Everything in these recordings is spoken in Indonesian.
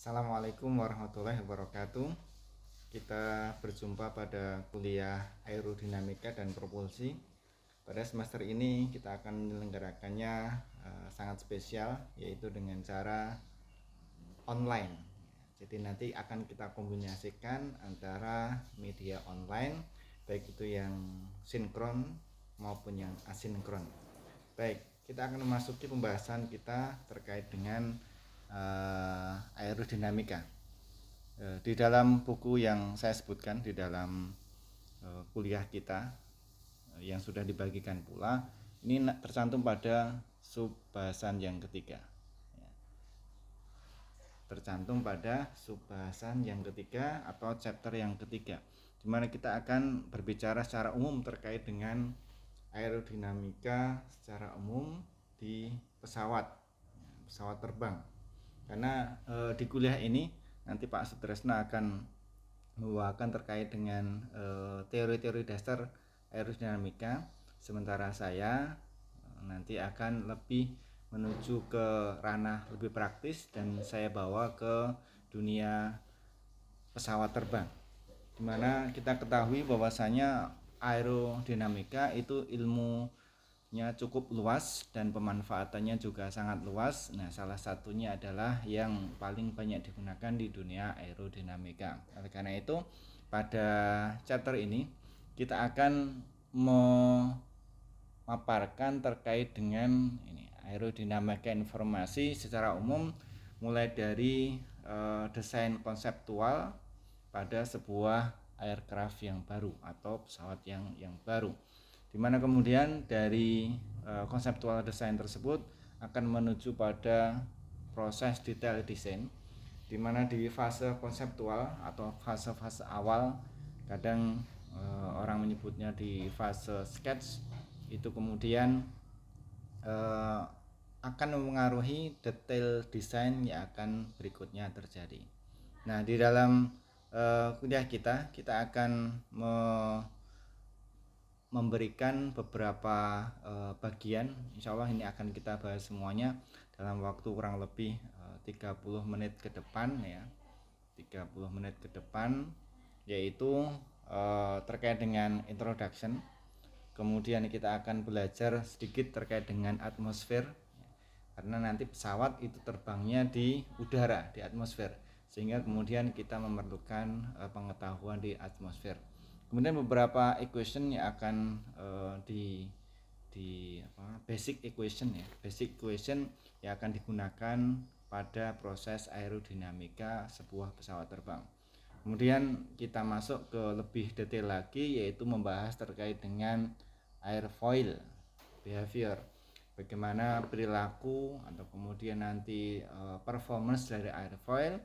Assalamualaikum warahmatullahi wabarakatuh. Kita berjumpa pada kuliah aerodinamika dan propulsi. Pada semester ini kita akan menyelenggarakannya sangat spesial, yaitu dengan cara online. Jadi nanti akan kita kombinasikan antara media online, baik itu yang sinkron maupun yang asinkron. Baik, kita akan memasuki pembahasan kita terkait dengan aerodinamika. Di dalam buku yang saya sebutkan di dalam kuliah kita yang sudah dibagikan pula, ini tercantum pada subbahasan yang ketiga. Tercantum pada subbahasan yang ketiga atau chapter yang ketiga, di mana kita akan berbicara secara umum terkait dengan aerodinamika secara umum di pesawat terbang. Karena di kuliah ini nanti Pak Sutresna akan membawakan terkait dengan teori-teori dasar aerodinamika, sementara saya nanti akan lebih menuju ke ranah lebih praktis dan saya bawa ke dunia pesawat terbang, dimana kita ketahui bahwasanya aerodinamika itu ilmunya cukup luas dan pemanfaatannya juga sangat luas. Nah, salah satunya adalah yang paling banyak digunakan di dunia aerodinamika. Oleh karena itu, pada chapter ini kita akan memaparkan terkait dengan aerodinamika informasi secara umum, mulai dari desain konseptual pada sebuah aircraft yang baru atau pesawat yang baru, dimana kemudian dari konseptual desain tersebut akan menuju pada proses detail desain, dimana di fase konseptual atau fase-fase awal, kadang orang menyebutnya di fase sketch, itu kemudian akan mempengaruhi detail desain yang akan berikutnya terjadi. Nah, di dalam kuliah kita akan memberikan beberapa bagian. Insya Allah ini akan kita bahas semuanya dalam waktu kurang lebih 30 menit ke depan ya. 30 menit ke depan, yaitu terkait dengan introduction. Kemudian kita akan belajar sedikit terkait dengan atmosfer, karena nanti pesawat itu terbangnya di udara, di atmosfer, sehingga kemudian kita memerlukan pengetahuan di atmosfer. Kemudian beberapa equation yang akan basic equation yang akan digunakan pada proses aerodinamika sebuah pesawat terbang. Kemudian kita masuk ke lebih detail lagi, yaitu membahas terkait dengan airfoil behavior, bagaimana perilaku atau kemudian nanti performance dari airfoil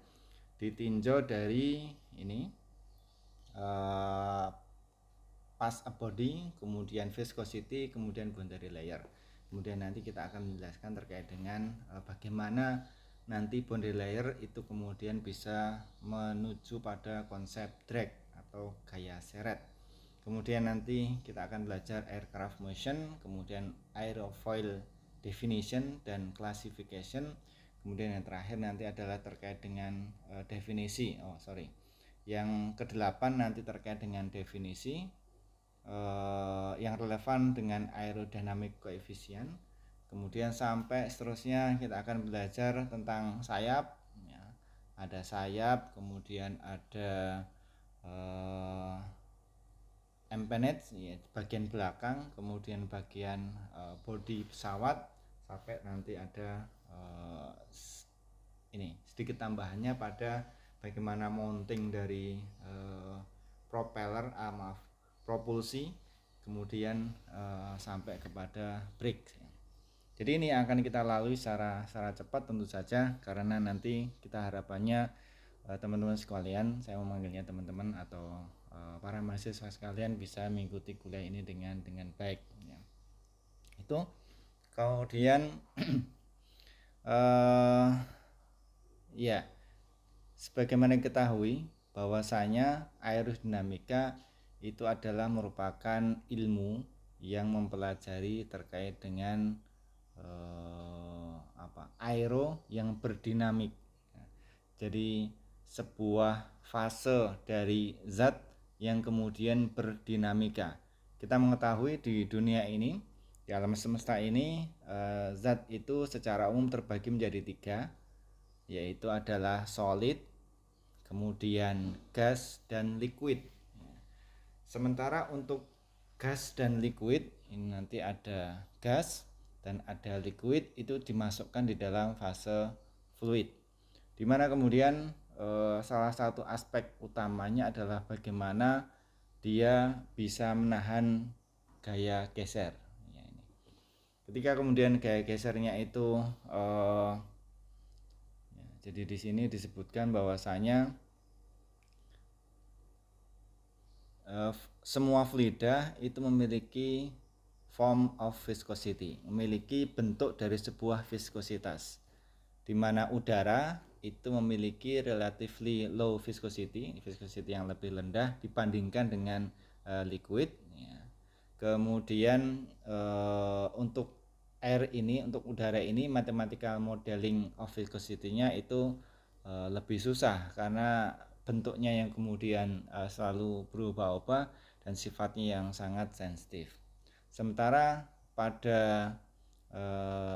ditinjau dari ini pass a body, kemudian viscosity, kemudian boundary layer. Kemudian nanti kita akan menjelaskan terkait dengan bagaimana nanti boundary layer itu kemudian bisa menuju pada konsep drag atau gaya seret. Kemudian nanti kita akan belajar aircraft motion, kemudian aerofoil definition dan classification. Kemudian yang terakhir nanti adalah terkait dengan definisi. Yang ke-8 nanti terkait dengan definisi yang relevan dengan aerodynamic coefficient. Kemudian sampai seterusnya kita akan belajar tentang sayap ya. Ada sayap, kemudian ada empennage ya, bagian belakang, kemudian bagian bodi pesawat, sampai nanti ada ini sedikit tambahannya pada bagaimana mounting dari propulsi, kemudian sampai kepada brake. Jadi ini akan kita lalui secara cepat tentu saja, karena nanti kita harapannya teman-teman sekalian, saya memanggilnya teman-teman atau para mahasiswa sekalian, bisa mengikuti kuliah ini dengan baik ya. Itu kemudian ya, sebagaimana diketahui bahwasanya aerodinamika itu adalah merupakan ilmu yang mempelajari terkait dengan aero yang berdinamik. Jadi sebuah fase dari zat yang kemudian berdinamika. Kita mengetahui di dunia ini, di alam semesta ini, zat itu secara umum terbagi menjadi 3, yaitu adalah solid, kemudian gas, dan liquid. Sementara untuk gas dan liquid, ini nanti ada gas dan ada liquid, itu dimasukkan di dalam fase fluid, dimana kemudian salah satu aspek utamanya adalah bagaimana dia bisa menahan gaya geser. Ya, ini. Ketika kemudian gaya gesernya itu jadi di sini disebutkan bahwasanya semua fluida itu memiliki form of viscosity, memiliki bentuk dari sebuah viskositas, di mana udara itu memiliki relatively low viscosity yang lebih rendah dibandingkan dengan liquid. Ya. Kemudian untuk air ini, untuk udara ini, mathematical modeling of viscosity-nya itu lebih susah karena bentuknya yang kemudian selalu berubah-ubah dan sifatnya yang sangat sensitif. Sementara pada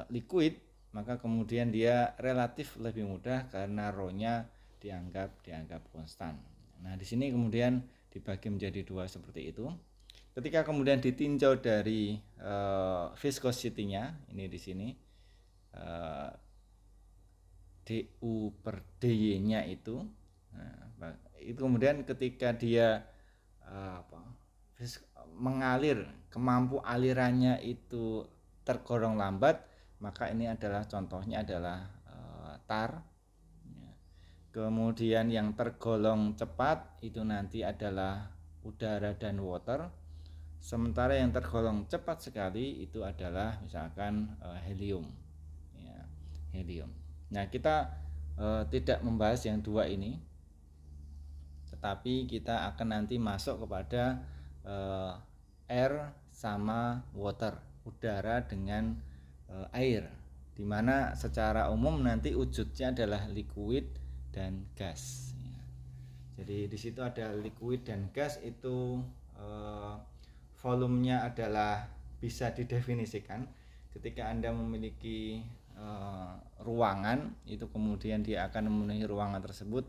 liquid, maka kemudian dia relatif lebih mudah karena rho-nya dianggap konstan. Nah, di sini kemudian dibagi menjadi 2 seperti itu. Ketika kemudian ditinjau dari viscosity-nya, ini di sini du per dy-nya itu, nah, itu kemudian ketika dia mengalir, kemampu alirannya itu tergolong lambat, maka ini adalah contohnya adalah tar. Kemudian yang tergolong cepat itu nanti adalah udara dan water. Sementara yang tergolong cepat sekali itu adalah misalkan helium. Ya, helium. Nah, kita tidak membahas yang 2 ini, tetapi kita akan nanti masuk kepada air sama water, udara dengan air, dimana secara umum nanti wujudnya adalah liquid dan gas. Jadi di situ ada liquid dan gas itu volumenya adalah bisa didefinisikan. Ketika Anda memiliki ruangan, itu kemudian dia akan memenuhi ruangan tersebut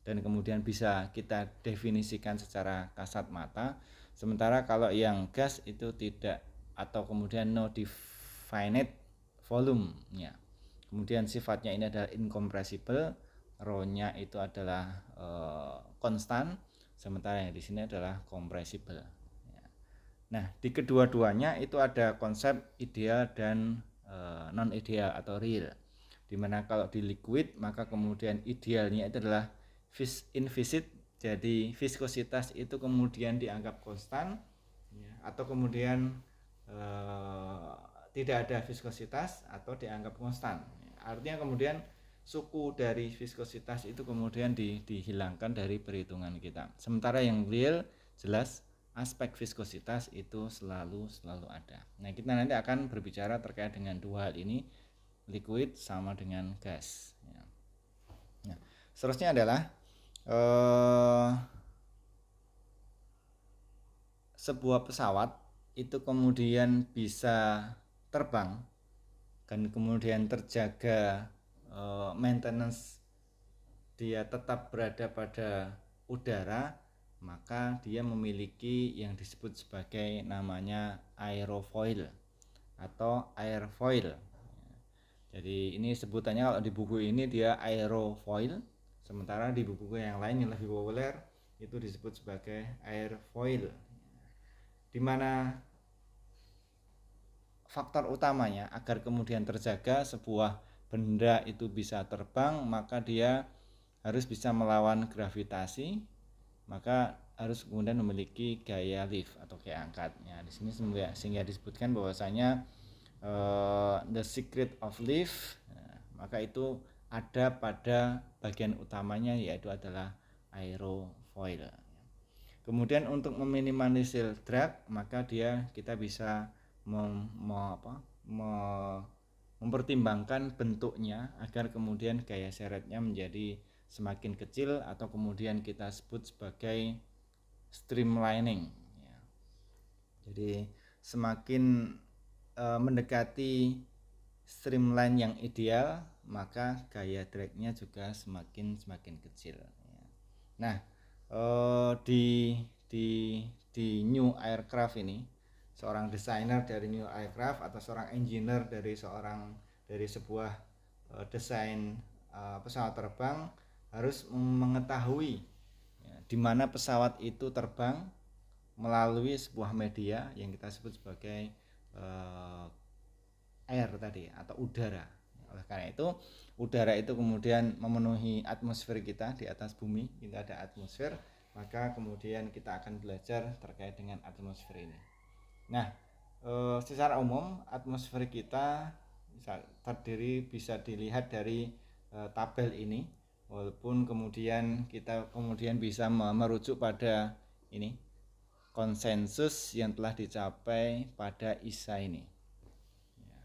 dan kemudian bisa kita definisikan secara kasat mata. Sementara kalau yang gas itu tidak, atau kemudian no definite volume-nya. Kemudian sifatnya ini adalah incompressible, rho-nya itu adalah konstan, sementara yang di sini adalah compressible. Nah, di kedua-duanya itu ada konsep ideal dan non ideal atau real. Dimana kalau di liquid maka kemudian idealnya itu adalah inviscid, jadi viskositas itu kemudian dianggap konstan, ya, atau kemudian tidak ada viskositas atau dianggap konstan. Artinya kemudian suku dari viskositas itu kemudian dihilangkan dari perhitungan kita. Sementara yang real jelas aspek viskositas itu selalu ada. Nah, kita nanti akan berbicara terkait dengan 2 hal ini, liquid sama dengan gas. Nah, seterusnya adalah sebuah pesawat itu kemudian bisa terbang dan kemudian terjaga maintenance, dia tetap berada pada udara, maka dia memiliki yang disebut sebagai namanya aerofoil atau airfoil. Jadi ini sebutannya kalau di buku ini dia aerofoil, sementara di buku yang lain yang lebih populer itu disebut sebagai airfoil, di mana faktor utamanya agar kemudian terjaga sebuah benda itu bisa terbang, maka dia harus bisa melawan gravitasi, maka harus kemudian memiliki gaya lift atau gaya angkat. Ya, di sini sehingga disebutkan bahwasanya the secret of lift, maka itu ada pada bagian utamanya, yaitu adalah aerofoil. Kemudian untuk meminimalisir drag, maka kita bisa mempertimbangkan bentuknya agar kemudian gaya seretnya menjadi semakin kecil atau kemudian kita sebut sebagai streamlining ya. Jadi semakin mendekati streamline yang ideal, maka gaya dragnya juga semakin kecil ya. Nah, di New Aircraft ini, seorang desainer dari New Aircraft atau seorang engineer dari sebuah desain pesawat terbang harus mengetahui ya, di mana pesawat itu terbang melalui sebuah media yang kita sebut sebagai air tadi atau udara. Oleh karena itu, udara itu kemudian memenuhi atmosfer kita di atas bumi, kita ada atmosfer, maka kemudian kita akan belajar terkait dengan atmosfer ini. Nah, secara umum atmosfer kita bisa dilihat dari tabel ini, walaupun kemudian kita bisa merujuk pada ini konsensus yang telah dicapai pada ISA ini ya.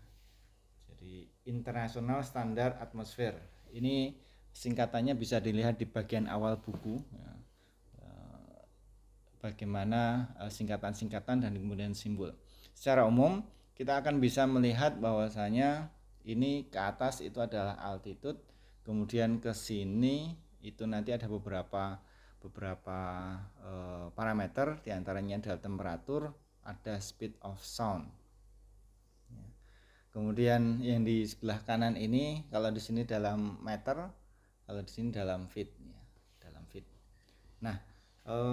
Jadi International Standard Atmosphere ini singkatannya bisa dilihat di bagian awal buku ya. Bagaimana singkatan-singkatan dan kemudian simbol. Secara umum kita akan bisa melihat bahwasanya ini ke atas itu adalah altitude, kemudian ke sini itu nanti ada beberapa parameter, diantaranya adalah temperatur, ada speed of sound. Kemudian yang di sebelah kanan ini, kalau di sini dalam meter, kalau di sini dalam feet, ya, dalam feet. Nah,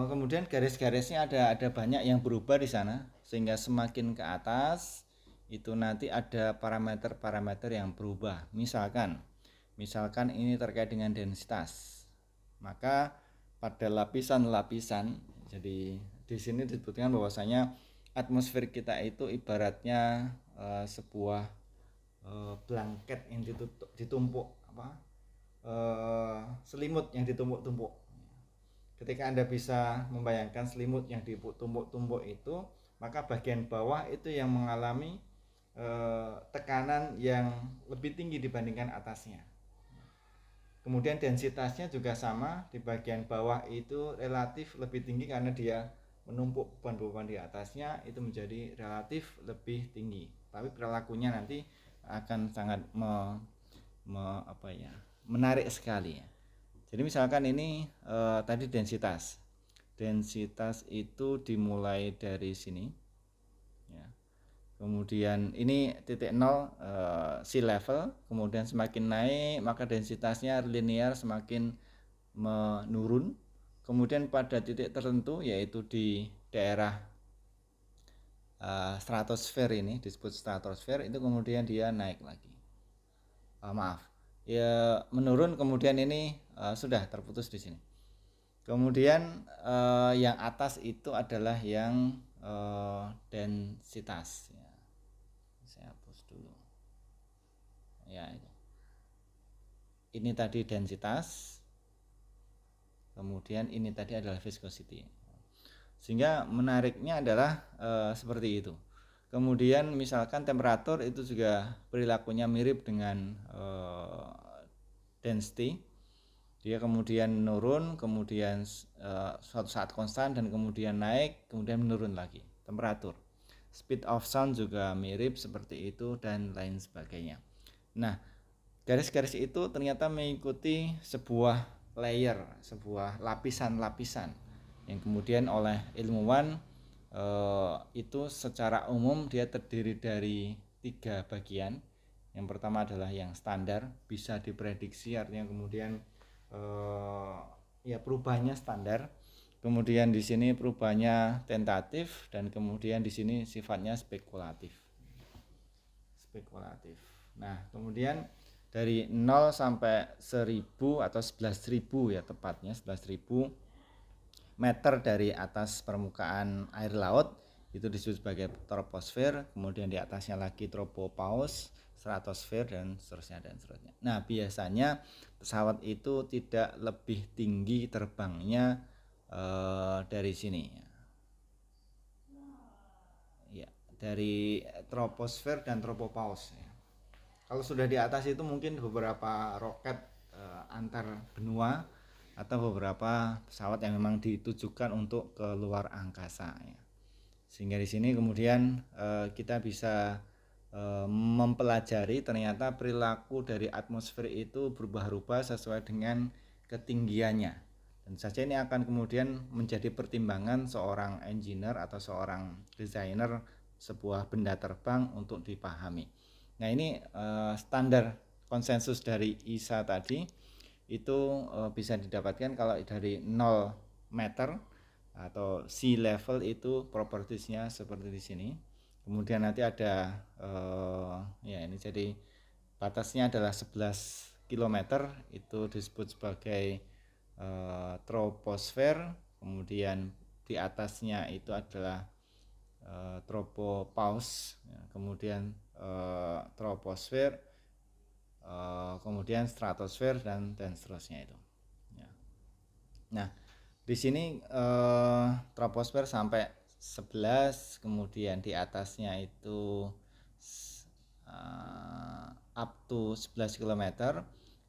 kemudian garis-garisnya ada banyak yang berubah di sana, sehingga semakin ke atas itu nanti ada parameter-parameter yang berubah. Misalkan ini terkait dengan densitas, maka pada lapisan-lapisan, jadi di sini disebutkan bahwasanya atmosfer kita itu ibaratnya sebuah blanket yang ditumpuk selimut yang ditumpuk-tumpuk. Ketika Anda bisa membayangkan selimut yang ditumpuk-tumpuk itu, maka bagian bawah itu yang mengalami tekanan yang lebih tinggi dibandingkan atasnya. Kemudian densitasnya juga sama, di bagian bawah itu relatif lebih tinggi karena dia menumpuk beban-beban di atasnya, itu menjadi relatif lebih tinggi. Tapi perilakunya nanti akan sangat menarik sekali ya. Jadi misalkan ini tadi densitas itu dimulai dari sini ya. Kemudian ini titik 0 sea level, kemudian semakin naik maka densitasnya linear semakin menurun. Kemudian pada titik tertentu yaitu di daerah stratosfer, ini disebut stratosfer, itu kemudian dia naik lagi. Menurun, kemudian ini sudah terputus di sini. Kemudian yang atas itu adalah yang densitas ya. Saya hapus dulu ya, ini tadi densitas, kemudian ini tadi adalah viscosity. Sehingga menariknya adalah seperti itu. Kemudian misalkan temperatur itu juga perilakunya mirip dengan density. Dia kemudian menurun, kemudian suatu saat konstan dan kemudian naik, kemudian menurun lagi. Temperatur, speed of sound juga mirip seperti itu dan lain sebagainya. Nah, garis-garis itu ternyata mengikuti sebuah layer, sebuah lapisan-lapisan yang kemudian oleh ilmuwan itu secara umum dia terdiri dari 3 bagian. Yang pertama adalah yang standar, bisa diprediksi, artinya kemudian perubahannya standar. Kemudian di sini perubahannya tentatif, dan kemudian di sini sifatnya spekulatif. Nah, kemudian dari 0 sampai 1000 atau 11.000 ya, tepatnya 11.000 meter dari atas permukaan air laut itu disebut sebagai troposfer. Kemudian di atasnya lagi tropopause, stratosfer, dan seterusnya. Nah, biasanya pesawat itu tidak lebih tinggi terbangnya dari sini ya, dari troposfer dan tropopause ya. Kalau sudah di atas itu mungkin beberapa roket antar benua atau beberapa pesawat yang memang ditujukan untuk ke luar angkasa ya. Sehingga di sini kemudian kita bisa mempelajari ternyata perilaku dari atmosfer itu berubah-ubah sesuai dengan ketinggiannya. Dan saja ini akan kemudian menjadi pertimbangan seorang engineer atau seorang desainer sebuah benda terbang untuk dipahami. Nah ini standar konsensus dari ISA tadi itu bisa didapatkan kalau dari 0 meter atau sea level itu propertiesnya seperti di sini. Kemudian nanti ada ya ini jadi batasnya adalah 11 km itu disebut sebagai troposfer. Kemudian di atasnya itu adalah tropopause ya. Kemudian troposfer, kemudian stratosfer dan seterusnya itu ya. Nah di sini troposfer sampai 11, kemudian di atasnya itu up to 11 km,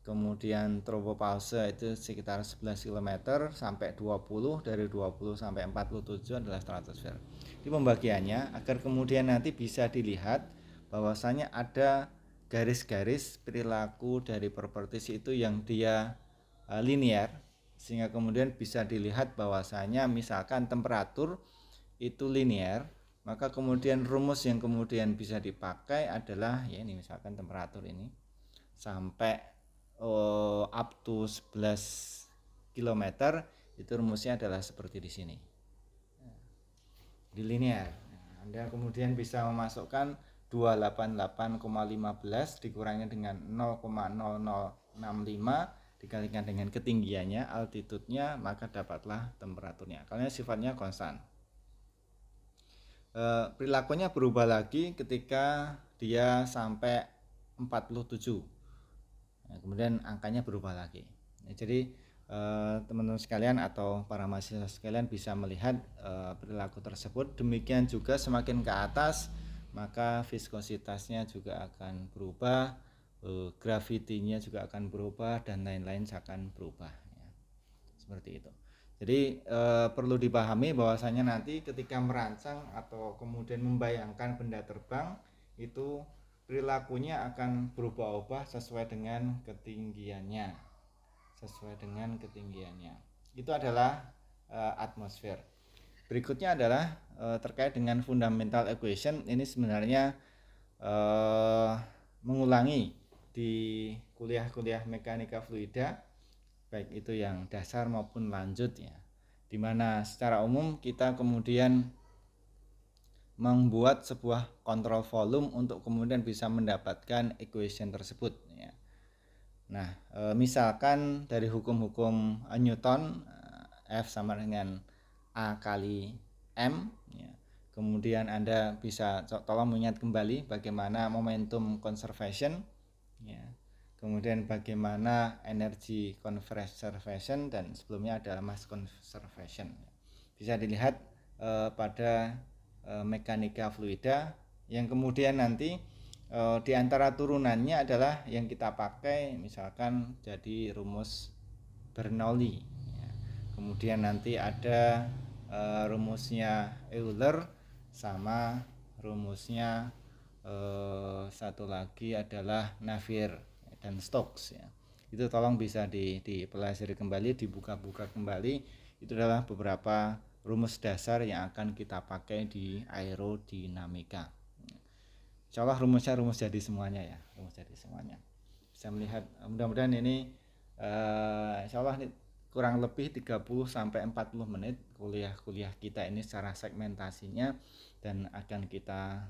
kemudian tropopause itu sekitar 11 km sampai 20, dari 20 sampai 47 adalah stratosfer. Di pembagiannya agar kemudian nanti bisa dilihat bahwasanya ada garis-garis perilaku dari properties itu yang dia linear, sehingga kemudian bisa dilihat bahwasanya misalkan temperatur itu linear, maka kemudian rumus yang kemudian bisa dipakai adalah ya ini misalkan temperatur ini sampai up to 11 km itu rumusnya adalah seperti di sini di linear. Anda kemudian bisa memasukkan 288,15 dikurangi dengan 0,0065 dikalikan dengan ketinggiannya, altitude-nya, maka dapatlah temperaturnya. Karena sifatnya konstan. Perilakunya berubah lagi ketika dia sampai 47. Nah, kemudian angkanya berubah lagi. Nah, jadi teman-teman sekalian atau para mahasiswa sekalian bisa melihat perilaku tersebut. Demikian juga semakin ke atas maka viskositasnya juga akan berubah, gravitinya juga akan berubah, dan lain-lain akan berubah ya. Seperti itu. Jadi perlu dipahami bahwasanya nanti ketika merancang atau kemudian membayangkan benda terbang itu perilakunya akan berubah-ubah sesuai dengan ketinggiannya. Itu adalah atmosfer. Berikutnya adalah terkait dengan fundamental equation. Ini sebenarnya mengulangi di kuliah-kuliah mekanika fluida, baik itu yang dasar maupun lanjut ya, dimana secara umum kita kemudian membuat sebuah kontrol volume untuk kemudian bisa mendapatkan equation tersebut ya. Nah misalkan dari hukum-hukum Newton, F sama dengan A kali M ya. Kemudian Anda bisa tolong mengingat kembali bagaimana momentum conservation ya. Kemudian bagaimana energy conservation, dan sebelumnya adalah mass conservation. Bisa dilihat pada mekanika fluida yang kemudian nanti di antara turunannya adalah yang kita pakai misalkan jadi rumus Bernoulli ya. Kemudian nanti ada rumusnya Euler sama rumusnya satu lagi adalah Navier dan Stokes ya. Itu tolong bisa dipelajari kembali, dibuka-buka kembali. Itu adalah beberapa rumus dasar yang akan kita pakai di aerodinamika. Insyaallah rumusnya rumus jadi semuanya ya, rumus jadi semuanya. Bisa melihat, mudah-mudahan ini insyaallah ini kurang lebih 30 sampai 40 menit kuliah kita ini secara segmentasinya, dan akan kita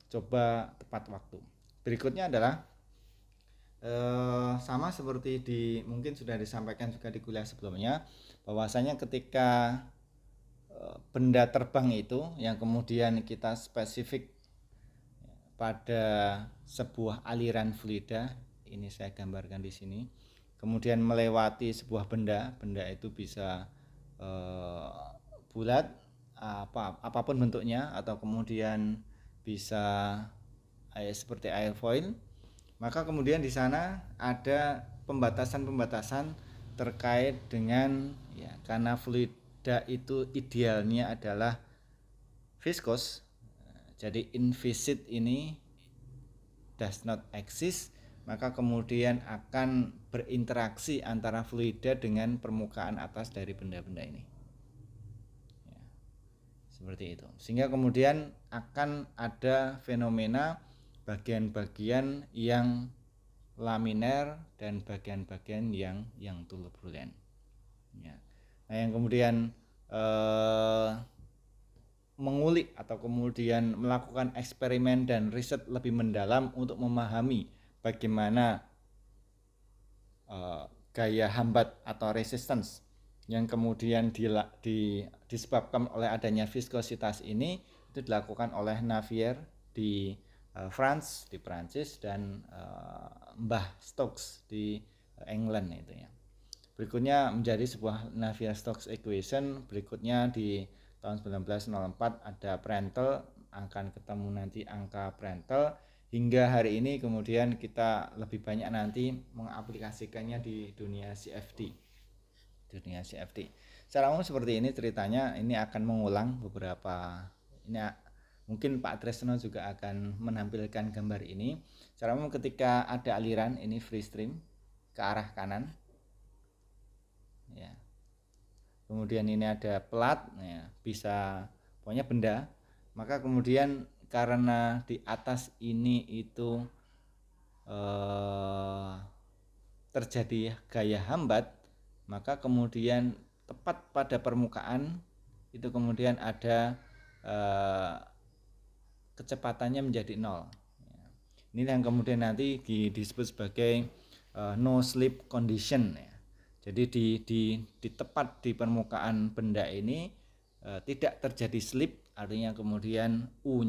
coba tepat waktu. Berikutnya adalah sama seperti mungkin sudah disampaikan juga di kuliah sebelumnya, bahwasanya ketika benda terbang itu yang kemudian kita spesifik pada sebuah aliran fluida, ini saya gambarkan di sini, kemudian melewati sebuah benda itu bisa bulat apapun bentuknya, atau kemudian bisa seperti airfoil, Maka kemudian di sana ada pembatasan-pembatasan terkait dengan ya, karena fluida itu idealnya adalah viskos, jadi inviscid ini does not exist, maka kemudian akan berinteraksi antara fluida dengan permukaan atas dari benda-benda ini ya, seperti itu, sehingga kemudian akan ada fenomena bagian-bagian yang laminer dan bagian-bagian yang turbulen ya. Nah, yang kemudian mengulik atau kemudian melakukan eksperimen dan riset lebih mendalam untuk memahami bagaimana gaya hambat atau resistance yang kemudian disebabkan oleh adanya viskositas ini, itu dilakukan oleh Navier di France, di Prancis, dan Mbah Stokes di England itu ya. Berikutnya menjadi sebuah Navier-Stokes equation. Berikutnya di tahun 1904 ada Prandtl, akan ketemu nanti angka Prandtl. Hingga hari ini kemudian kita lebih banyak nanti mengaplikasikannya di dunia CFD. Secara umum seperti ini ceritanya. Ini akan mengulang beberapa, ini mungkin Pak Tresno juga akan menampilkan gambar ini. Secara umum ketika ada aliran ini free stream ke arah kanan ya, kemudian ini ada pelat ya, bisa pokoknya benda, maka kemudian karena di atas ini itu terjadi gaya hambat, maka kemudian tepat pada permukaan itu kemudian ada kecepatannya menjadi 0 ya. Ini yang kemudian nanti disebut sebagai no slip condition ya. Jadi di tepat di permukaan benda ini tidak terjadi slip, artinya kemudian U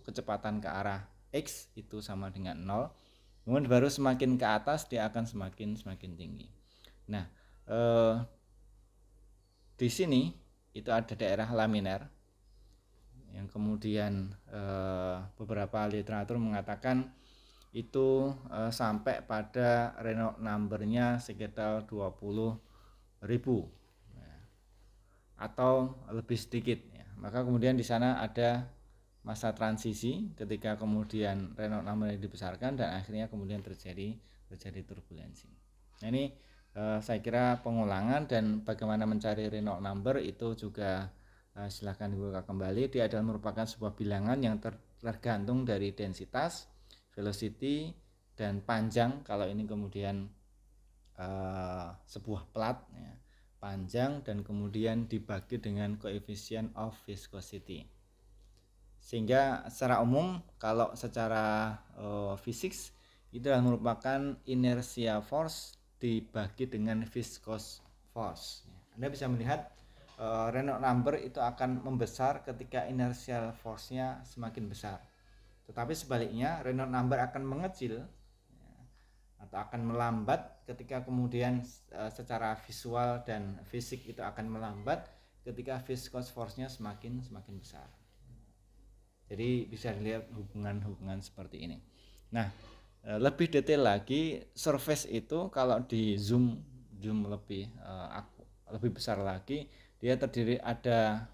kecepatan ke arah X itu sama dengan 0. Kemudian baru semakin ke atas dia akan semakin tinggi. Nah, di sini itu ada daerah laminer yang kemudian beberapa literatur mengatakan itu sampai pada Reynolds number-nya sekitar 20.000 ya, atau lebih sedikit ya. Maka kemudian di sana ada masa transisi ketika kemudian Reynolds number dibesarkan dan akhirnya kemudian terjadi turbulensi. Nah, ini saya kira pengulangan, dan bagaimana mencari Reynolds number itu juga silahkan dibuka kembali. Dia adalah merupakan sebuah bilangan yang tergantung dari densitas, velocity, dan panjang. Kalau ini kemudian sebuah plat ya, panjang, dan kemudian dibagi dengan coefficient of viscosity. Sehingga secara umum kalau secara fisik itu adalah merupakan inertia force dibagi dengan viscous force. Anda bisa melihat Reynolds number itu akan membesar ketika inertial force-nya semakin besar. Tetapi sebaliknya Reynolds number akan mengecil ya, atau akan melambat ketika kemudian secara visual dan fisik itu akan melambat ketika viscous force-nya semakin besar. Jadi bisa dilihat hubungan seperti ini. Nah, lebih detail lagi, surface itu kalau di zoom lebih besar lagi, dia terdiri ada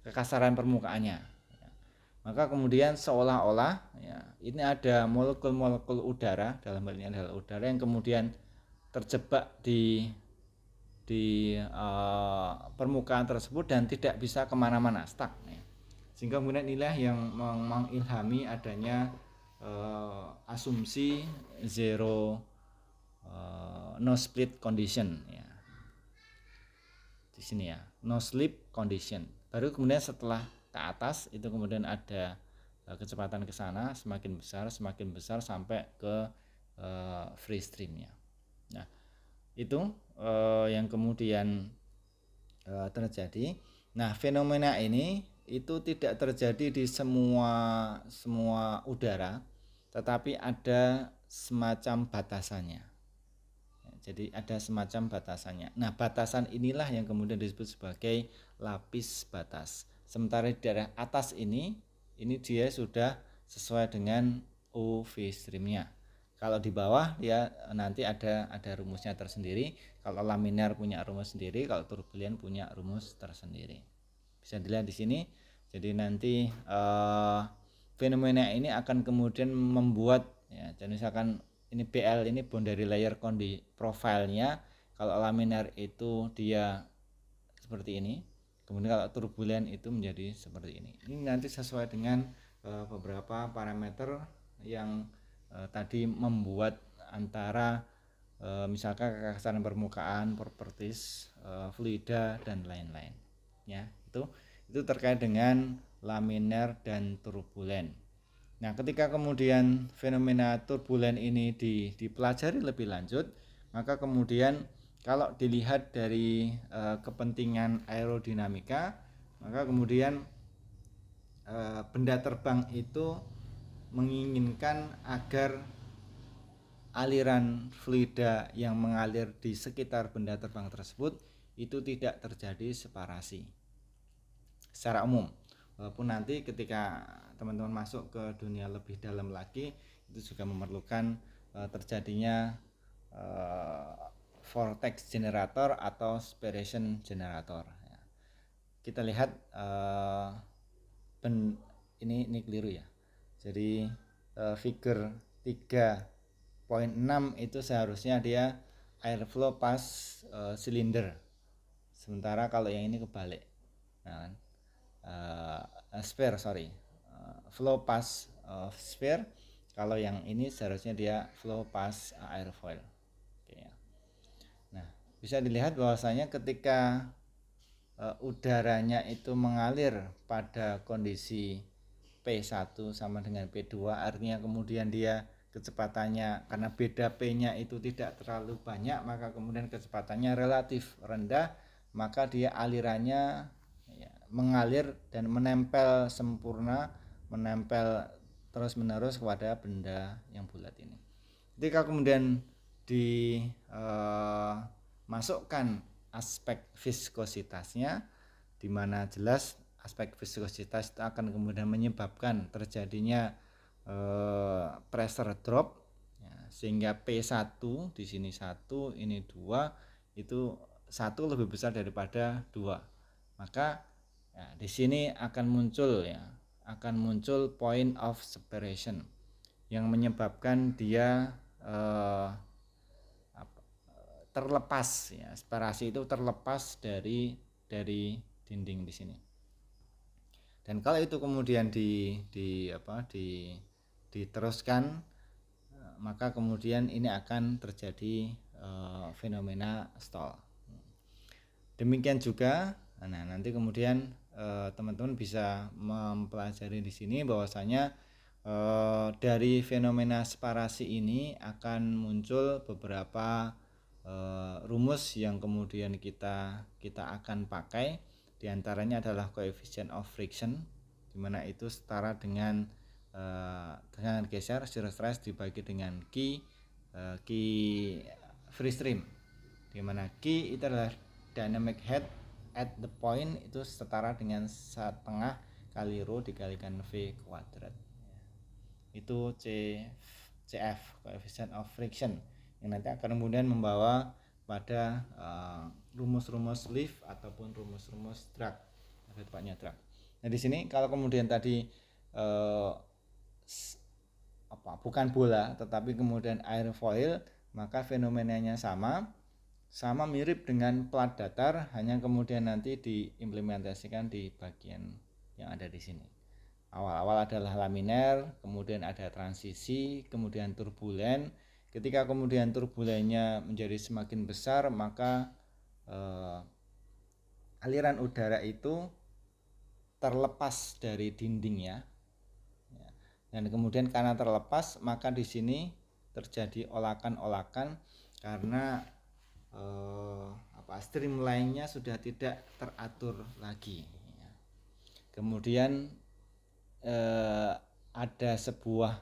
kekasaran permukaannya ya. Maka kemudian seolah-olah ya, ini ada molekul-molekul udara, dalam hal ini adalah udara, yang kemudian terjebak di permukaan tersebut dan tidak bisa kemana-mana, stuck ya. Sehingga kemudian inilah yang mengilhami adanya asumsi zero no split condition ya. Di sini ya, no slip condition. Baru kemudian setelah ke atas itu kemudian ada kecepatan ke sana semakin besar sampai ke free streamnya. Nah, itu yang kemudian terjadi. Nah, fenomena ini itu tidak terjadi di semua udara, tetapi ada semacam batasannya. Jadi ada semacam batasannya. Nah, batasan inilah yang kemudian disebut sebagai lapis batas. Sementara di daerah atas ini dia sudah sesuai dengan UV streamnya. Kalau di bawah ya nanti ada rumusnya tersendiri. Kalau laminar punya rumus sendiri, kalau turbulen punya rumus tersendiri. Bisa dilihat di sini. Jadi nanti fenomena ini akan kemudian membuat ya, jadi misalkan ini BL ini boundary layer profilnya. Kalau laminar itu dia seperti ini, kemudian kalau turbulen itu menjadi seperti ini. Ini nanti sesuai dengan beberapa parameter yang tadi membuat antara misalkan kekasaran permukaan, properties, fluida dan lain-lain. Ya, itu terkait dengan laminar dan turbulen. Nah, ketika kemudian fenomena turbulen ini dipelajari lebih lanjut, maka kemudian kalau dilihat dari kepentingan aerodinamika, maka kemudian benda terbang itu menginginkan agar aliran fluida yang mengalir di sekitar benda terbang tersebut itu tidak terjadi separasi secara umum. Walaupun nanti ketika teman-teman masuk ke dunia lebih dalam lagi, itu juga memerlukan terjadinya vortex generator atau spiration generator. Kita lihat ini keliru ya. Jadi figure 3.6 itu seharusnya dia airflow pas silinder. Sementara kalau yang ini kebalik. Nah, sphere flow pass sphere. Kalau yang ini seharusnya dia flow pass airfoil. Oke, ya. Nah, bisa dilihat bahwasanya ketika udaranya itu mengalir pada kondisi P1 sama dengan P2, artinya kemudian dia kecepatannya karena beda P-nya itu tidak terlalu banyak, maka kemudian kecepatannya relatif rendah, maka dia alirannya mengalir dan menempel sempurna, menempel terus-menerus kepada benda yang bulat ini. Ketika kemudian dimasukkan aspek viskositasnya, di mana jelas aspek viskositas itu akan kemudian menyebabkan terjadinya pressure drop, ya, sehingga P1 di sini 1, ini 2, itu 1 lebih besar daripada 2. Maka ya, di sini akan muncul point of separation yang menyebabkan dia terlepas, ya, separasi itu terlepas dari dinding di sini. Dan kalau itu kemudian diteruskan, maka kemudian ini akan terjadi fenomena stall. Demikian juga, nah nanti kemudian teman-teman bisa mempelajari di sini bahwasanya dari fenomena separasi ini akan muncul beberapa rumus yang kemudian kita akan pakai. Di antaranya adalah coefficient of friction, di mana itu setara dengan tekanan geser shear stress dibagi dengan Q free stream, di mana Q itu adalah dynamic head at the point, itu setara dengan 1/2 kali rho dikalikan V kuadrat. Itu CF, coefficient of friction, yang nanti akan kemudian membawa pada rumus-rumus lift ataupun rumus-rumus drag, tepatnya drag. Nah di sini kalau kemudian tadi bukan bola tetapi kemudian airfoil, maka fenomenanya sama mirip dengan plat datar, hanya kemudian nanti diimplementasikan di bagian yang ada di sini. Awal-awal adalah laminar, kemudian ada transisi, kemudian turbulen. Ketika kemudian turbulennya menjadi semakin besar, maka aliran udara itu terlepas dari dindingnya, dan kemudian karena terlepas, maka di sini terjadi olakan-olakan karena streamline-nya sudah tidak teratur lagi. Kemudian ada sebuah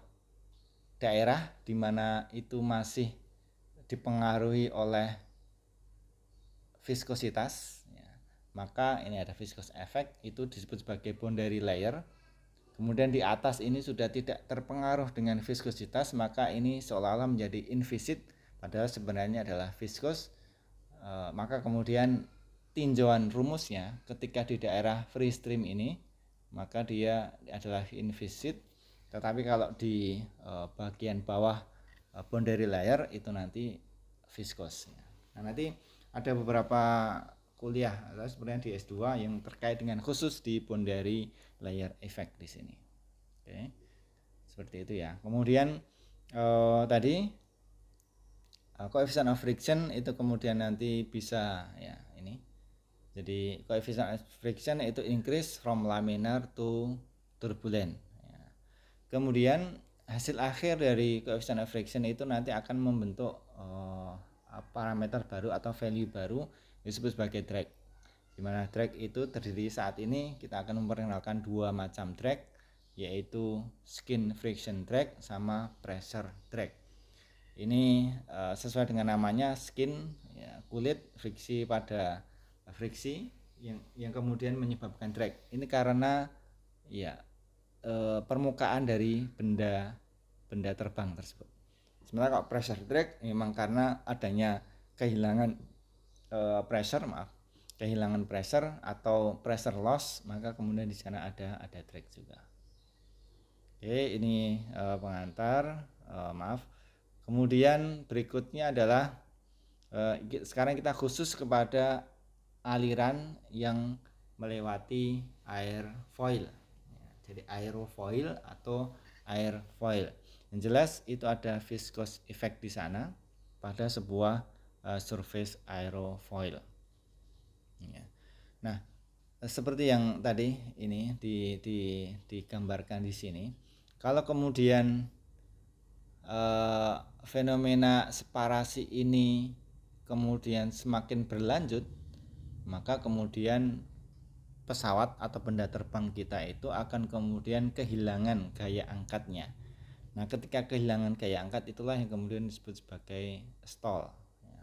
daerah di mana itu masih dipengaruhi oleh viskositas, ya. Maka ini ada viscous effect, itu disebut sebagai boundary layer. kemudian di atas ini sudah tidak terpengaruh dengan viskositas, maka ini seolah-olah menjadi invisit, padahal sebenarnya adalah viskos. Maka kemudian tinjauan rumusnya ketika di daerah free stream ini, maka dia adalah invisit, tetapi kalau di bagian bawah boundary layer itu nanti viskos. Nah, nanti ada beberapa kuliah atau sebenarnya di S2 yang terkait dengan khusus di boundary layer effect di sini. Oke. Seperti itu ya. Kemudian tadi coefficient of friction itu kemudian nanti bisa ya ini. Jadi coefficient of friction itu increase from laminar to turbulent. Ya. Kemudian hasil akhir dari coefficient of friction itu nanti akan membentuk parameter baru atau value baru disebut sebagai drag. Di mana drag itu terdiri saat ini kita akan memperkenalkan dua macam drag, yaitu skin friction drag sama pressure drag. Ini sesuai dengan namanya, skin ya, kulit, friksi pada friksi yang kemudian menyebabkan drag. Ini karena ya permukaan dari benda terbang tersebut. Sementara kalau pressure drag memang karena adanya kehilangan kehilangan pressure atau pressure loss, maka kemudian di sana ada drag juga. Oke, ini pengantar, maaf. Kemudian berikutnya adalah sekarang kita khusus kepada aliran yang melewati airfoil. Jadi aerofoil atau airfoil. Yang jelas itu ada viscous effect di sana pada sebuah surface aerofoil. Ya. Nah, seperti yang tadi ini digambarkan di sini, kalau kemudian fenomena separasi ini kemudian semakin berlanjut, maka kemudian pesawat atau benda terbang kita itu akan kemudian kehilangan gaya angkatnya. Nah, ketika kehilangan gaya angkat, itulah yang kemudian disebut sebagai stall. Ya.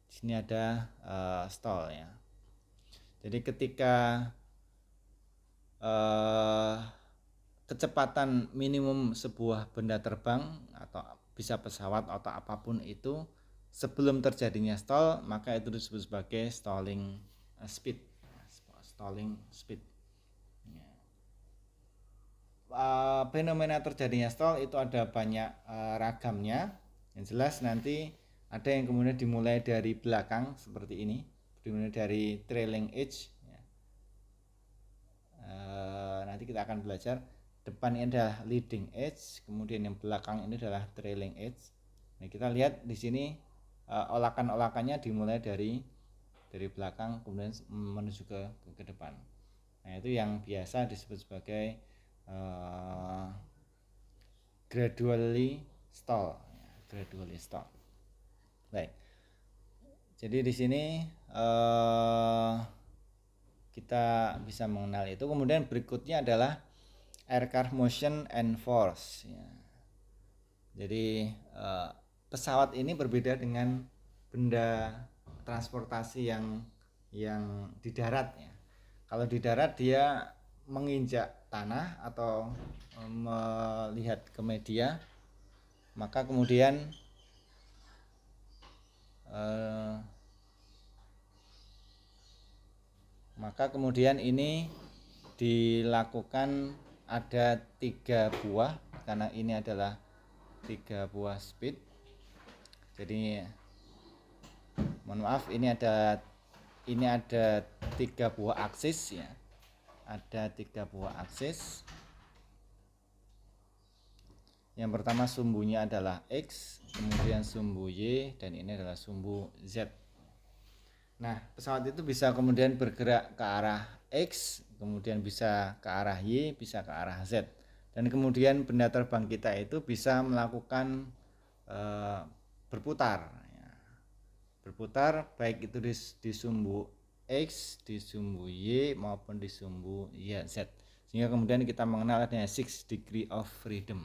Di sini ada stall ya. Jadi ketika kecepatan minimum sebuah benda terbang atau bisa pesawat atau apapun itu sebelum terjadinya stall, maka itu disebut sebagai stalling speed. Stalling speed. Fenomena terjadinya stall itu ada banyak ragamnya. Yang jelas nanti ada yang kemudian dimulai dari belakang seperti ini, dimulai dari trailing edge ya. Nanti kita akan belajar depan ini adalah leading edge, kemudian yang belakang ini adalah trailing edge. Nah, kita lihat di sini olakan-olakannya dimulai dari belakang kemudian menuju ke depan. Nah, itu yang biasa disebut sebagai gradually stall. Baik. Jadi di sini kita bisa mengenal itu. Kemudian berikutnya adalah aircraft motion and force. Ya. Jadi pesawat ini berbeda dengan benda transportasi yang di darat. Ya. Kalau di darat dia menginjak tanah atau melihat ke media, maka kemudian ini dilakukan ada 3 buah, karena ini adalah 3 buah speed. Jadi mohon maaf, ini ada 3 buah aksis ya. Ada 3 buah aksis. Yang pertama sumbunya adalah X, kemudian sumbu Y, dan ini adalah sumbu Z. Nah, pesawat itu bisa kemudian bergerak ke arah X, kemudian bisa ke arah Y, bisa ke arah Z. Dan kemudian benda terbang kita itu bisa melakukan berputar. Berputar baik itu di sumbu X, di sumbu Y maupun di sumbu Z. Sehingga kemudian kita mengenal adanya 6 degree of freedom.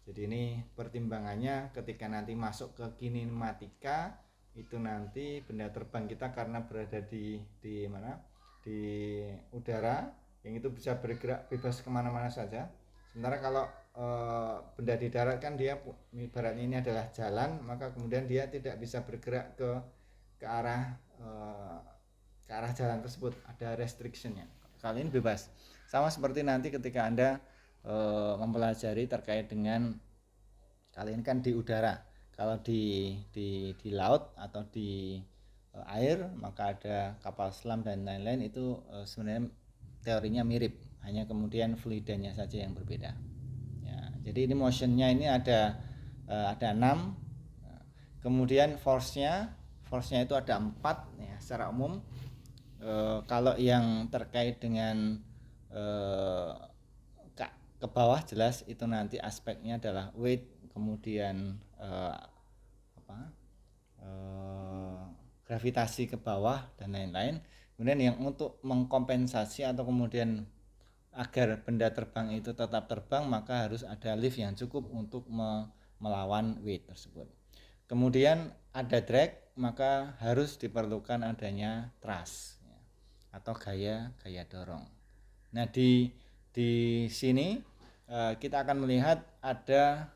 Jadi ini pertimbangannya ketika nanti masuk ke kinematika, itu nanti benda terbang kita karena berada di mana? Di udara, yang itu bisa bergerak bebas kemana-mana saja. Sementara kalau benda di darat kan dia ibaratnya ini adalah jalan, maka kemudian dia tidak bisa bergerak ke arah jalan tersebut, ada restrictionnya. Kali ini bebas, sama seperti nanti ketika Anda mempelajari terkait dengan, kali ini kan di udara, kalau di laut atau di air maka ada kapal selam dan lain-lain, itu sebenarnya teorinya mirip, hanya kemudian fluidanya saja yang berbeda ya. Jadi ini motionnya ini ada 6, kemudian force-nya itu ada 4 ya, secara umum. Kalau yang terkait dengan ke bawah jelas itu nanti aspeknya adalah weight, kemudian gravitasi ke bawah dan lain-lain. Kemudian yang untuk mengkompensasi atau kemudian agar benda terbang itu tetap terbang, maka harus ada lift yang cukup untuk melawan weight tersebut. Kemudian ada drag, maka harus diperlukan adanya thrust ya, atau gaya dorong. Nah di sini kita akan melihat ada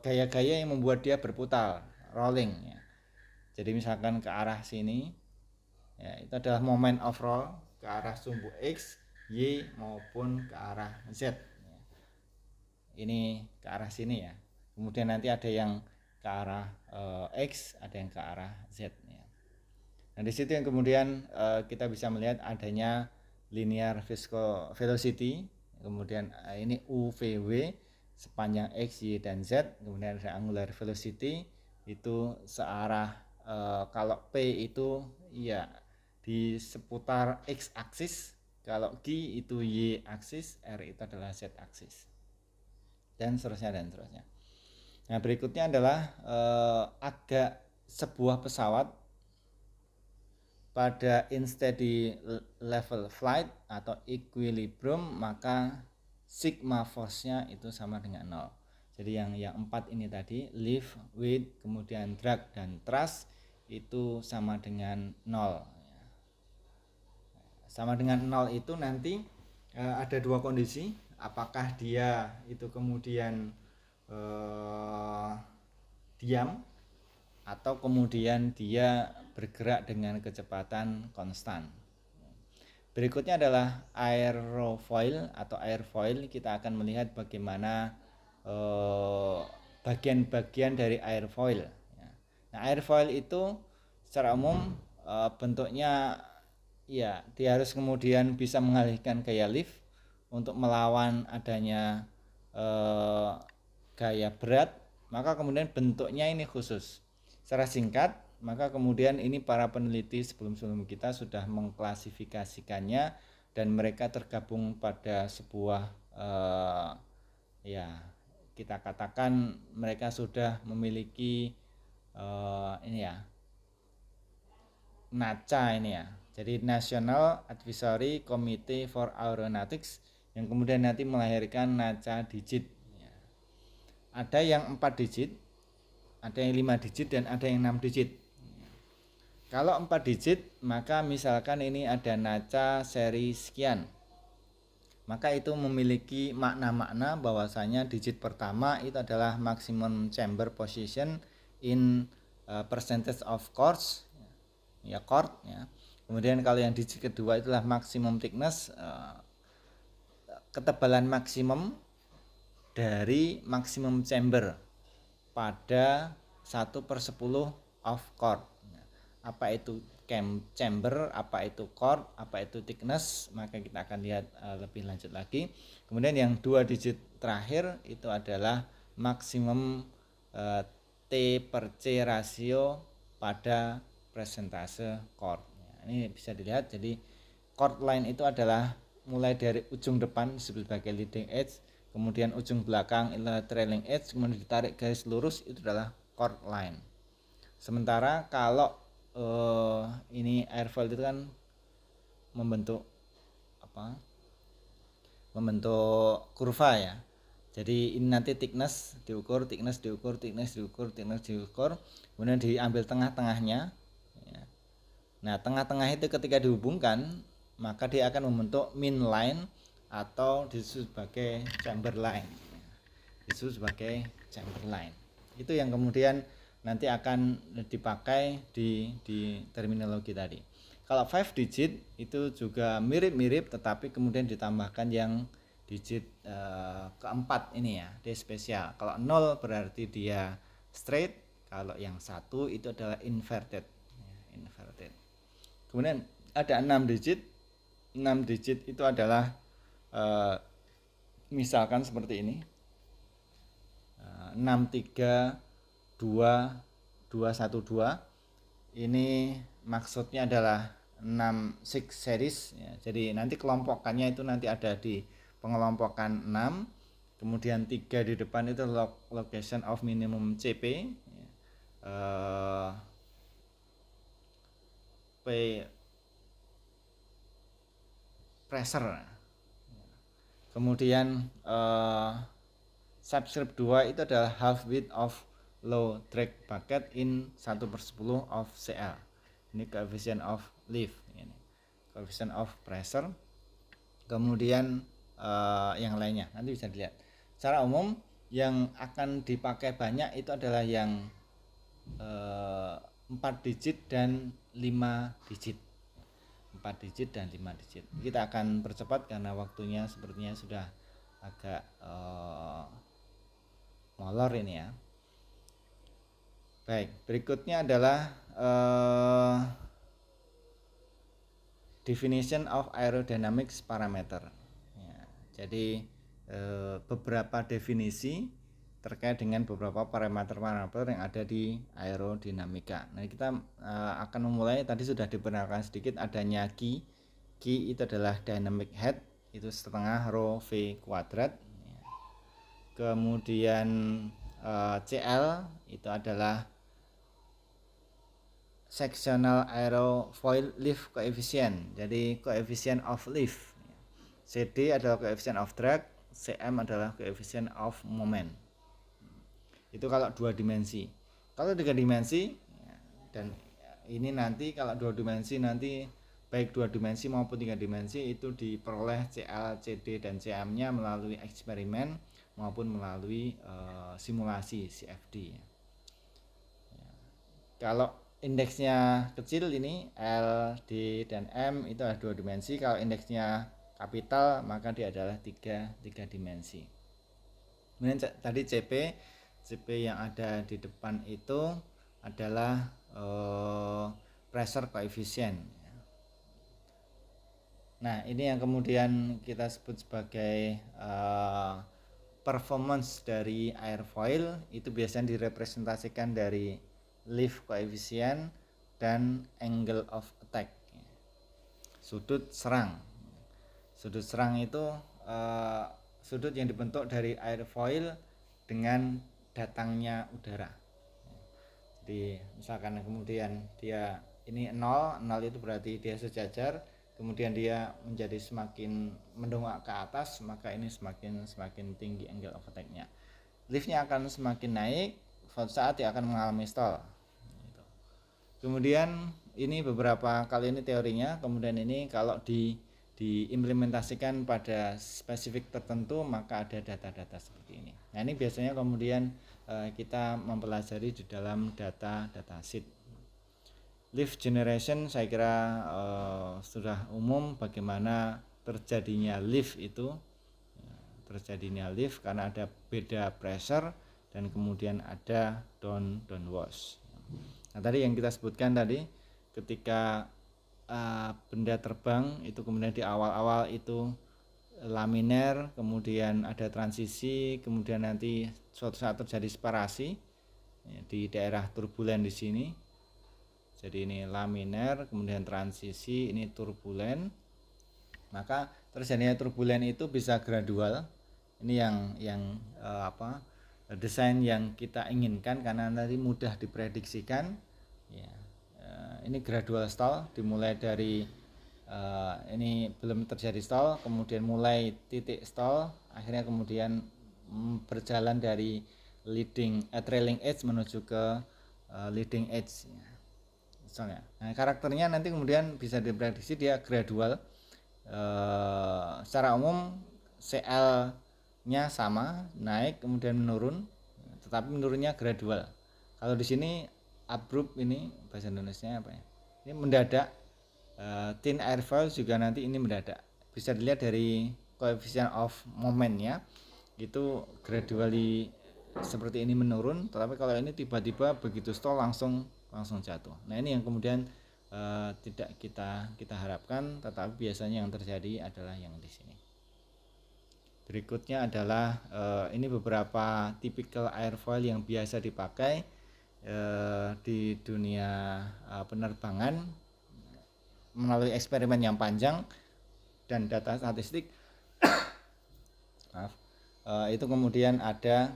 gaya-gaya yang membuat dia berputar, rolling ya. Jadi misalkan ke arah sini ya, itu adalah moment of roll ke arah sumbu X, Y maupun ke arah Z ya. Ini ke arah sini ya. Kemudian nanti ada yang ke arah X, ada yang ke arah Z ya. Nah di situ yang kemudian kita bisa melihat adanya linear visco velocity, kemudian ini UVW sepanjang X, Y dan Z, kemudian ada angular velocity itu searah, kalau P itu ya di seputar X aksis, kalau G itu Y aksis, R itu adalah Z aksis, dan seterusnya. Nah berikutnya adalah agak sebuah pesawat pada unsteady level flight atau equilibrium, maka sigma force-nya itu sama dengan 0. Jadi yang 4 ini tadi, lift, weight, kemudian drag dan thrust itu sama dengan 0. Sama dengan 0 itu nanti ada 2 kondisi, apakah dia itu kemudian diam atau kemudian dia bergerak dengan kecepatan konstan. Berikutnya adalah aerofoil atau airfoil. Kita akan melihat bagaimana bagian-bagian dari airfoil. Nah, airfoil itu secara umum bentuknya ya, dia harus kemudian bisa mengalihkan gaya lift untuk melawan adanya gaya berat, maka kemudian bentuknya ini khusus. Secara singkat, maka kemudian ini para peneliti sebelum kita sudah mengklasifikasikannya, dan mereka tergabung pada sebuah ya kita katakan mereka sudah memiliki ini ya, NACA ini ya. Jadi National Advisory Committee for Aeronautics, yang kemudian nanti melahirkan NACA digit ya. Ada yang 4 digit, ada yang 5 digit, dan ada yang 6 digit. Kalau 4 digit, maka misalkan ini ada NACA seri sekian, maka itu memiliki makna-makna bahwasanya digit pertama itu adalah maximum chamber position in percentage of chords ya, chord ya. Kemudian kalau yang digit kedua itulah maximum thickness, ketebalan maksimum dari maximum chamber pada 1/10 of chord. Apa itu chamber, apa itu chord, apa itu thickness, maka kita akan lihat lebih lanjut lagi. Kemudian yang 2 digit terakhir itu adalah maksimum T/C rasio pada persentase chord. Ini bisa dilihat, jadi chord line itu adalah mulai dari ujung depan disebut sebagai leading edge, kemudian ujung belakang adalah trailing edge, kemudian ditarik garis lurus itu adalah chord line. Sementara kalau ini airfoil itu kan membentuk kurva ya. Jadi ini nanti thickness diukur, kemudian diambil tengah-tengahnya ya. Nah tengah-tengah itu ketika dihubungkan, maka dia akan membentuk min line atau disebut sebagai chamber line. Disebut sebagai chamber line. Itu yang kemudian nanti akan dipakai di terminologi tadi. Kalau 5 digit itu juga mirip-mirip, tetapi kemudian ditambahkan yang digit keempat ini ya, D spesial. Kalau 0 berarti dia straight, kalau yang 1 itu adalah inverted. Inverted. Kemudian ada 6 digit. 6 digit itu adalah misalkan seperti ini. 6321212. Ini maksudnya adalah 6 series ya. Jadi nanti kelompokannya itu nanti ada di pengelompokan 6, kemudian 3 di depan itu location of minimum CP ya. P pressure. Kemudian subscript 2 itu adalah half width of low drag bucket in 1/10 of CL. Ini coefficient of lift, ini coefficient of pressure. Kemudian yang lainnya nanti bisa dilihat. Secara umum yang akan dipakai banyak itu adalah yang 4 digit dan 5 digit. 4 digit dan 5 digit. Kita akan percepat karena waktunya sepertinya sudah agak molor ini ya. Baik, berikutnya adalah definition of aerodynamics parameter ya, jadi beberapa definisi terkait dengan beberapa parameter-parameter yang ada di aerodinamika. Nah, kita akan memulai, tadi sudah diperkenalkan sedikit adanya Q. Q itu adalah dynamic head, itu setengah rho V kuadrat ya. Kemudian CL itu adalah sectional aerofoil lift coefficient, jadi coefficient of lift. CD adalah coefficient of drag, CM adalah coefficient of moment. Itu kalau 2 dimensi. Kalau 3 dimensi dan ini nanti kalau 2 dimensi nanti baik 2 dimensi maupun 3 dimensi itu diperoleh CL, CD dan CM nya melalui eksperimen maupun melalui simulasi CFD. Kalau indeksnya kecil ini L, D, dan M itu adalah 2 dimensi. Kalau indeksnya kapital maka dia adalah 3 dimensi. Kemudian tadi CP yang ada di depan itu adalah pressure coefficient. Nah, ini yang kemudian kita sebut sebagai performance dari airfoil, itu biasanya direpresentasikan dari lift coefficient dan angle of attack, sudut serang. Sudut serang itu sudut yang dibentuk dari airfoil dengan datangnya udara. Jadi misalkan kemudian dia ini 0 itu berarti dia sejajar, kemudian dia menjadi semakin mendongak ke atas, maka ini semakin tinggi angle of attack-nya. Liftnya akan semakin naik, suatu saat dia akan mengalami stall. Kemudian ini beberapa kali ini teorinya, kemudian ini kalau diimplementasikan pada spesifik tertentu maka ada data-data seperti ini. Nah, ini biasanya kemudian kita mempelajari di dalam data sheet. Lift generation saya kira sudah umum bagaimana terjadinya lift itu. Terjadinya lift karena ada beda pressure dan kemudian ada downwash. Nah, tadi yang kita sebutkan tadi ketika benda terbang itu kemudian di awal-awal itu laminer, kemudian ada transisi, kemudian nanti suatu saat terjadi separasi ya, di daerah turbulen di sini. Jadi ini laminer, kemudian transisi, ini turbulen. Maka terjadinya turbulen itu bisa gradual. Ini yang desain yang kita inginkan karena nanti mudah diprediksikan ya. Ini gradual stall, dimulai dari ini belum terjadi stall, kemudian mulai titik stall, akhirnya kemudian berjalan dari trailing edge menuju ke leading edge ya. Misalnya. Nah, karakternya nanti kemudian bisa diprediksi dia gradual. secara umum CL-nya sama, naik kemudian menurun, tetapi menurunnya gradual. Kalau di sini abrupt, ini bahasa Indonesia apa ya? Ini mendadak. Thin airfoil juga nanti ini mendadak. Bisa dilihat dari coefficient of momentnya, itu gradually seperti ini menurun, tetapi kalau ini tiba-tiba begitu stall langsung jatuh. Nah, ini yang kemudian tidak kita harapkan, tetapi biasanya yang terjadi adalah yang di sini. Berikutnya adalah ini beberapa typical airfoil yang biasa dipakai di dunia penerbangan melalui eksperimen yang panjang dan data statistik. Maaf. Itu kemudian ada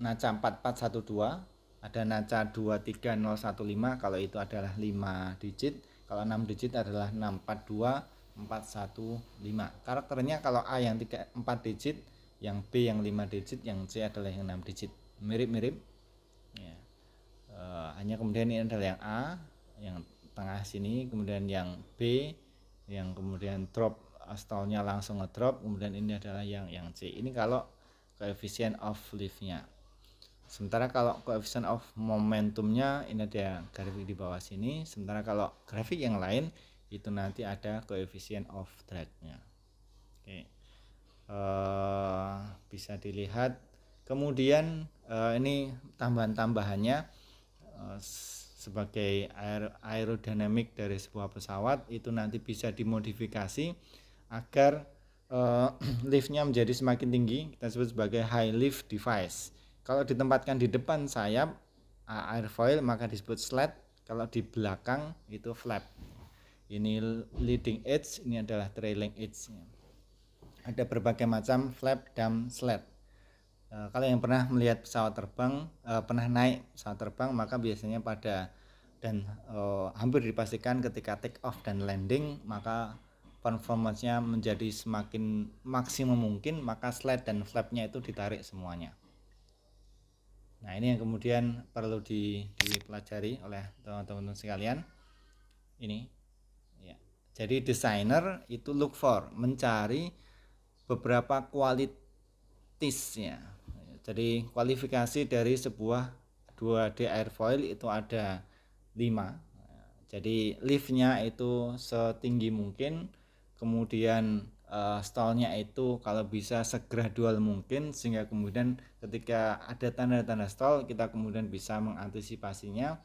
NACA 4412, ada NACA 23015 kalau itu adalah 5 digit, kalau 6 digit adalah 642415. Karakternya kalau A yang 4 digit, yang B yang 5 digit, yang C adalah yang 6 digit. Mirip-mirip ya. Hanya kemudian ini adalah yang A yang tengah sini, kemudian yang B yang kemudian drop stallnya langsung ngedrop, kemudian ini adalah yang C. Ini kalau coefficient of lift-nya. Sementara kalau coefficient of momentumnya ini ada grafik di bawah sini. Sementara kalau grafik yang lain itu nanti ada coefficient of drag-nya. Oke. Bisa dilihat. Kemudian ini tambahan-tambahannya sebagai aerodinamik dari sebuah pesawat itu nanti bisa dimodifikasi agar liftnya menjadi semakin tinggi. Kita sebut sebagai high lift device. Kalau ditempatkan di depan sayap airfoil maka disebut slat, kalau di belakang itu flap. Ini leading edge, ini adalah trailing edge. Ada berbagai macam flap dan slat. Kalau yang pernah melihat pesawat terbang, pernah naik pesawat terbang, maka biasanya pada dan hampir dipastikan ketika take off dan landing maka performanya menjadi semakin maksimum mungkin, maka slide dan flapnya itu ditarik semuanya. Nah, ini yang kemudian perlu dipelajari oleh teman-teman sekalian. Ini ya. Jadi desainer itu look for, mencari beberapa kualitasnya. Jadi kualifikasi dari sebuah 2D airfoil itu ada 5. Jadi liftnya itu setinggi mungkin, kemudian stallnya itu kalau bisa segradual mungkin, sehingga kemudian ketika ada tanda-tanda stall kita kemudian bisa mengantisipasinya.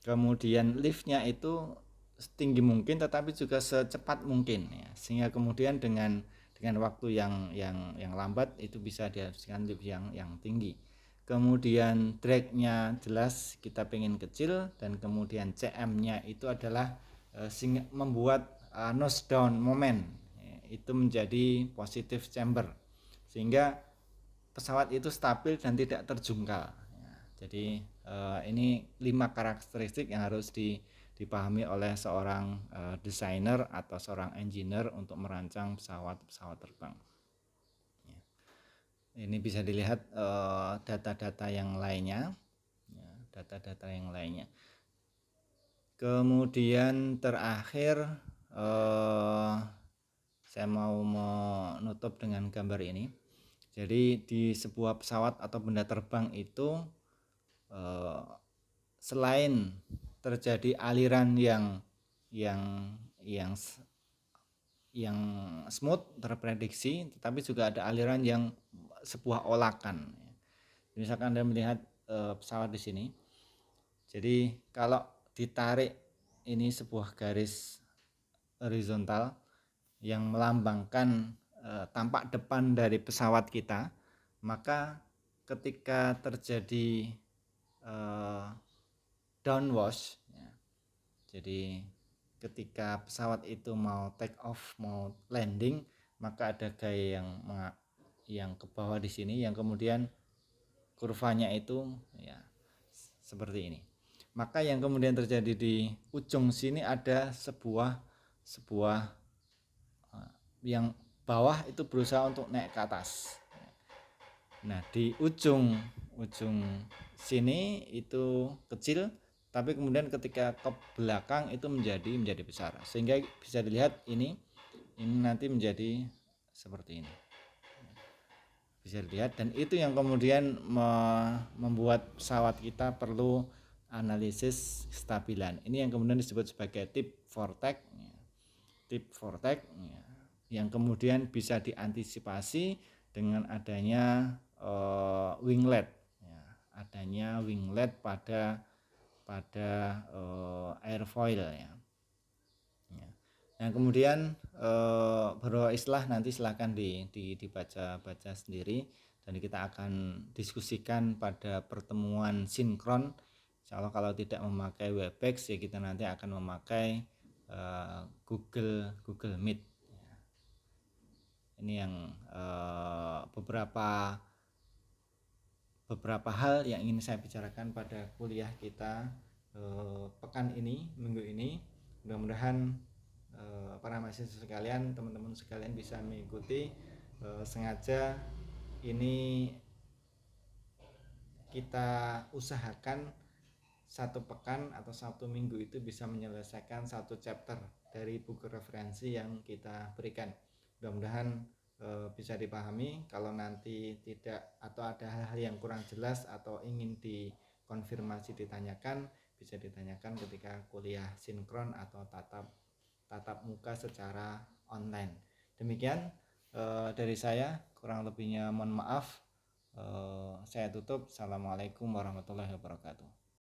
Kemudian liftnya itu setinggi mungkin tetapi juga secepat mungkin ya, sehingga kemudian dengan waktu yang lambat itu bisa dihasilkan lift yang tinggi. Kemudian drag-nya jelas kita pengen kecil, dan kemudian CM-nya itu adalah membuat nose down moment itu menjadi positive chamber, sehingga pesawat itu stabil dan tidak terjungkal. Jadi ini 5 karakteristik yang harus dipahami oleh seorang desainer atau seorang engineer untuk merancang pesawat terbang. Ini bisa dilihat data-data yang lainnya, data-data yang lainnya. Kemudian terakhir saya mau menutup dengan gambar ini. Jadi di sebuah pesawat atau benda terbang itu selain terjadi aliran yang smooth terprediksi, tetapi juga ada aliran yang sebuah olakan. Misalkan Anda melihat pesawat di sini. Jadi kalau ditarik ini sebuah garis horizontal yang melambangkan tampak depan dari pesawat kita, maka ketika terjadi downwash ya, jadi ketika pesawat itu mau take off, mau landing, maka ada gaya yang ke bawah di sini, yang kemudian kurvanya itu ya seperti ini. Maka yang kemudian terjadi di ujung sini ada sebuah yang bawah itu berusaha untuk naik ke atas. Nah, di ujung sini itu kecil, tapi kemudian ketika ke belakang itu menjadi besar, sehingga bisa dilihat ini ini nanti menjadi seperti ini, bisa dilihat. Dan itu yang kemudian membuat pesawat kita perlu analisis kestabilan. Ini yang kemudian disebut sebagai tip vortex, yang kemudian bisa diantisipasi dengan adanya winglet, adanya winglet pada airfoil ya. Nah kemudian beberapa istilah nanti silahkan dibaca sendiri, dan kita akan diskusikan pada pertemuan sinkron. Insya Allah kalau tidak memakai Webex ya kita nanti akan memakai Google Meet. Ini yang beberapa hal yang ingin saya bicarakan pada kuliah kita pekan ini, minggu ini. Mudah-mudahan para mahasiswa sekalian, teman-teman sekalian bisa mengikuti. Sengaja ini kita usahakan satu pekan atau satu minggu itu bisa menyelesaikan satu chapter dari buku referensi yang kita berikan. Mudah-mudahan bisa dipahami. Kalau nanti tidak atau ada hal-hal yang kurang jelas atau ingin dikonfirmasi, ditanyakan, bisa ditanyakan ketika kuliah sinkron atau tatap muka secara online. Demikian dari saya, kurang lebihnya mohon maaf. Saya tutup. Assalamualaikum warahmatullahi wabarakatuh.